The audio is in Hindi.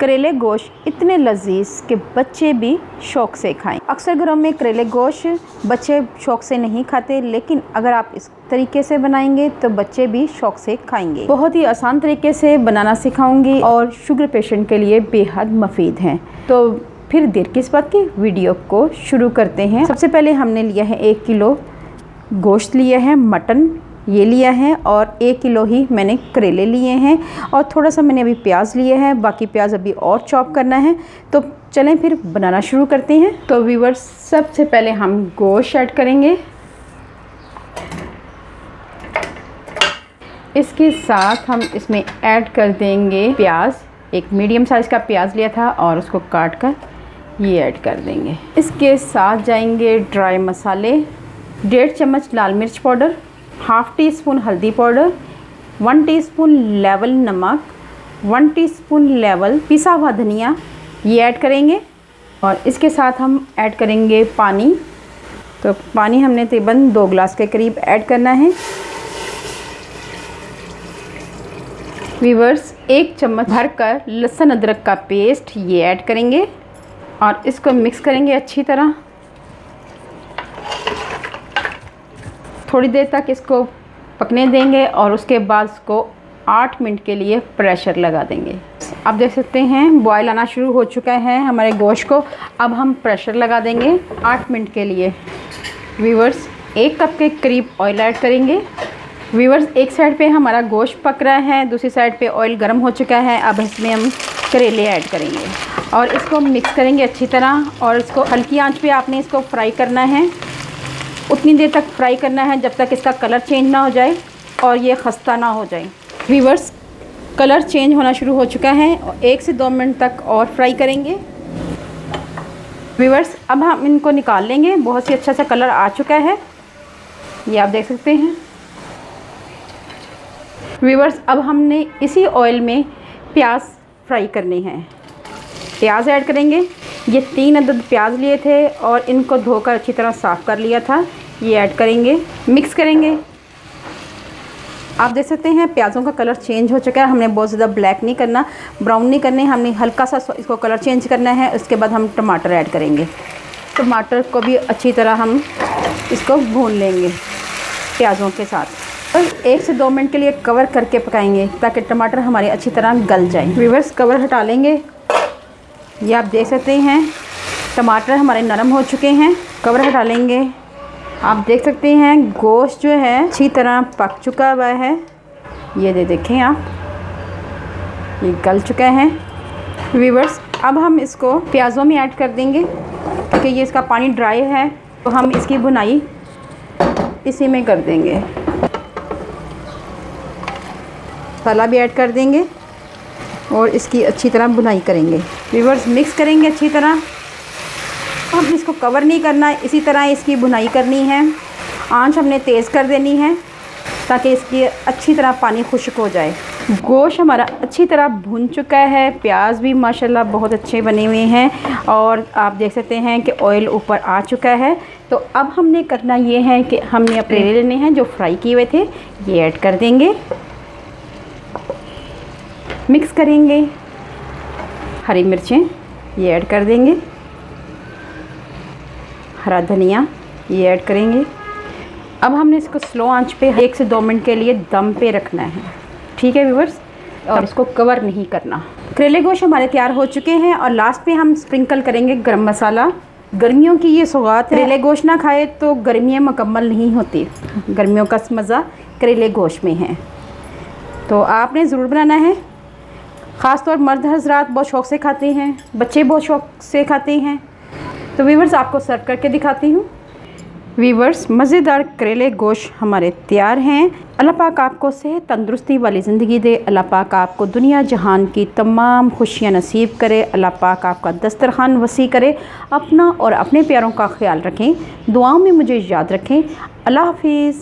करेले गोश्त इतने लजीज कि बच्चे भी शौक़ से खाएं। अक्सर घरों में करेले गोश्त बच्चे शौक़ से नहीं खाते, लेकिन अगर आप इस तरीके से बनाएंगे तो बच्चे भी शौक़ से खाएंगे। बहुत ही आसान तरीके से बनाना सिखाऊंगी और शुगर पेशेंट के लिए बेहद मुफीद हैं। तो फिर देर किस बात की, वीडियो को शुरू करते हैं। सबसे पहले हमने लिया है 1 किलो गोश्त लिया है, मटन ये लिया है, और 1 किलो ही मैंने करेले लिए हैं, और थोड़ा सा मैंने अभी प्याज लिए हैं, बाकी प्याज अभी और चॉप करना है। तो चलें फिर बनाना शुरू करते हैं। तो व्यूअर्स, सबसे पहले हम गोश्त ऐड करेंगे, इसके साथ हम इसमें ऐड कर देंगे प्याज। एक मीडियम साइज़ का प्याज लिया था और उसको काट कर ये ऐड कर देंगे। इसके साथ जाएंगे ड्राई मसाले, 1.5 चम्मच लाल मिर्च पाउडर, हाफ़ टी स्पून हल्दी पाउडर, 1 टीस्पून लेवल नमक, 1 टीस्पून लेवल पिसा हुआ धनिया ये ऐड करेंगे, और इसके साथ हम ऐड करेंगे पानी। तो पानी हमने तकरीबन 2 गिलास के करीब ऐड करना है। व्यूअर्स, 1 चम्मच भरकर लहसुन अदरक का पेस्ट ये ऐड करेंगे और इसको मिक्स करेंगे अच्छी तरह। थोड़ी देर तक इसको पकने देंगे और उसके बाद इसको 8 मिनट के लिए प्रेशर लगा देंगे। आप देख सकते हैं बॉयल आना शुरू हो चुका है हमारे गोश्त को। अब हम प्रेशर लगा देंगे 8 मिनट के लिए। व्यूअर्स, 1 कप के करीब ऑयल ऐड करेंगे। व्यूअर्स, एक साइड पे हमारा गोश्त पक रहा है, दूसरी साइड पे ऑयल गर्म हो चुका है। अब इसमें हम करेले ऐड करेंगे और इसको मिक्स करेंगे अच्छी तरह, और इसको हल्की आंच पे आपने इसको फ्राई करना है। उतनी देर तक फ्राई करना है जब तक इसका कलर चेंज ना हो जाए और ये खस्ता ना हो जाए। व्यूअर्स, कलर चेंज होना शुरू हो चुका है और 1 से 2 मिनट तक और फ्राई करेंगे। व्यूअर्स, अब हम इनको निकाल लेंगे। बहुत ही अच्छा सा कलर आ चुका है, ये आप देख सकते हैं। व्यूअर्स, अब हमने इसी ऑयल में प्याज फ्राई करने हैं। प्याज ऐड करेंगे। ये 3 अदद प्याज लिए थे और इनको धोकर अच्छी तरह साफ़ कर लिया था, ये ऐड करेंगे, मिक्स करेंगे। आप देख सकते हैं प्याज़ों का कलर चेंज हो चुका है। हमने बहुत ज़्यादा ब्लैक नहीं करना, ब्राउन नहीं करने, हमने हल्का सा इसको कलर चेंज करना है। उसके बाद हम टमाटर ऐड करेंगे। टमाटर को भी अच्छी तरह हम इसको भून लेंगे प्याज़ों के साथ, और 1 से 2 मिनट के लिए कवर करके पकाएंगे ताकि टमाटर हमारे अच्छी तरह गल जाए। व्यूअर्स, कवर हटा लेंगे। ये आप देख सकते हैं टमाटर हमारे नरम हो चुके हैं। कवर हटा लेंगे। आप देख सकते हैं गोश्त जो है अच्छी तरह पक चुका हुआ है। ये देखें आप, ये गल चुका है। व्यूअर्स, अब हम इसको प्याज़ों में ऐड कर देंगे क्योंकि ये इसका पानी ड्राई है, तो हम इसकी भुनाई इसी में कर देंगे। मसाला भी ऐड कर देंगे और इसकी अच्छी तरह भुनाई करेंगे। व्यूअर्स, मिक्स करेंगे अच्छी तरह। हम इसको कवर नहीं करना, इसी तरह इसकी भुनाई करनी है। आंच हमने तेज़ कर देनी है ताकि इसकी अच्छी तरह पानी खुश्क हो जाए। गोश्त हमारा अच्छी तरह भुन चुका है। प्याज भी माशाल्लाह बहुत अच्छे बने हुए हैं, और आप देख सकते हैं कि ऑयल ऊपर आ चुका है। तो अब हमने करना ये है कि हमने अपने करेले लेने हैं जो फ्राई किए हुए थे, ये ऐड कर देंगे, मिक्स करेंगे। हरी मिर्चें ये ऐड कर देंगे, हरा धनिया ये ऐड करेंगे। अब हमने इसको स्लो आंच पे 1 से 2 मिनट के लिए दम पे रखना है, ठीक है व्यूअर्स, और इसको कवर नहीं करना। करेले गोश्त हमारे तैयार हो चुके हैं और लास्ट पे हम स्प्रिंकल करेंगे गरम मसाला। गर्मियों की ये सौगात है, करेले गोश्त ना खाए तो गर्मियाँ मुकम्मल नहीं होती। गर्मियों का मज़ा करेले गोश्त में है, तो आपने ज़रूर बनाना है। ख़ास तौर मर्द हज़रात बहुत शौक़ से खाते हैं, बच्चे बहुत शौक़ से खाते हैं। तो व्यूअर्स, आपको सर्व करके दिखाती हूँ। व्यूअर्स, मज़ेदार करेले गोश्त हमारे तैयार हैं। अल्लाह पाक आपको सेहत तंदुरुस्ती वाली ज़िंदगी दे। अल्लाह पाक आपको दुनिया जहान की तमाम खुशियाँ नसीब करे। अल्लाह पाक आपका दस्तरखान वसी करे। अपना और अपने प्यारों का ख्याल रखें, दुआओं में मुझे याद रखें। अल्लाह हाफिज़।